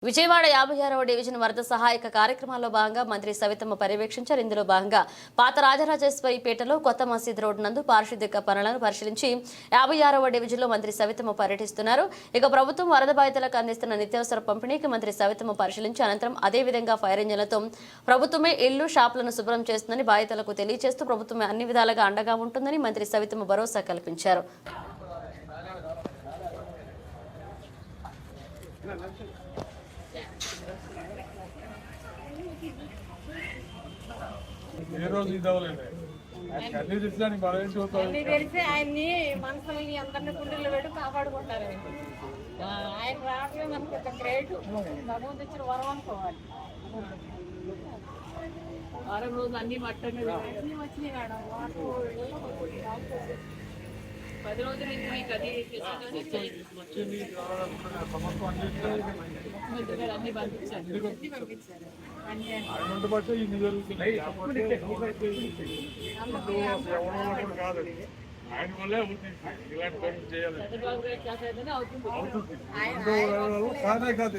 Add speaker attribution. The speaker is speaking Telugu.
Speaker 1: విజయవాడ 56వ డివిజన్ వరద సహాయక కార్యక్రమాల్లో భాగంగా మంత్రి సవితమ్మ పర్యవేక్షించారు. ఇందులో భాగంగా పాత రాజరాజేశ్వరిపేటలో కొత్త మసీద్ రోడ్డు నందు పారిశుద్ధ్య పనులను పరిశీలించి 56వ డివిజన్లో మంత్రి సవితమ్మ పర్యటిస్తున్నారు. ఇక ప్రభుత్వం వరద బాధితులకు అందిస్తున్న నిత్యావసర పంపిణీకి మంత్రి సవితమ్మ పరిశీలించి అనంతరం అదేవిధంగా ఫైర్ ఇంజన్లతో ప్రభుత్వమే ఇళ్లు షాపులను శుభ్రం చేస్తుందని బాధితులకు తెలియజేస్తూ ప్రభుత్వమే అన్ని విధాలుగా అండగా ఉంటుందని మంత్రి సవితమ్మ భరోసా కల్పించారు.
Speaker 2: ఏ రోజు ఇదవలేదు అన్ని తెలిసి బాగా
Speaker 3: తెలిసి ఆయన్ని మనసుని అందరినీ గుండెల్లో పెట్టి కాపాడుకుంటారు. ఆయన రావడమే మనకి ఒక గ్రేట్ భగవంతు ఇచ్చిన వరం అనుకోవాలి. వారం రోజులు అన్ని మట్టంగా వచ్చినాయి మేడం. 10 రోజుల నుంచి మీకు అది అన్ని పంపించారు.
Speaker 2: ఆయన వల్లే అవుతుంది ఇలాంటి పనులు చేయాలి.
Speaker 3: చంద్రబాబు గారి చేత అవుతుంది.
Speaker 2: కాదే కాదు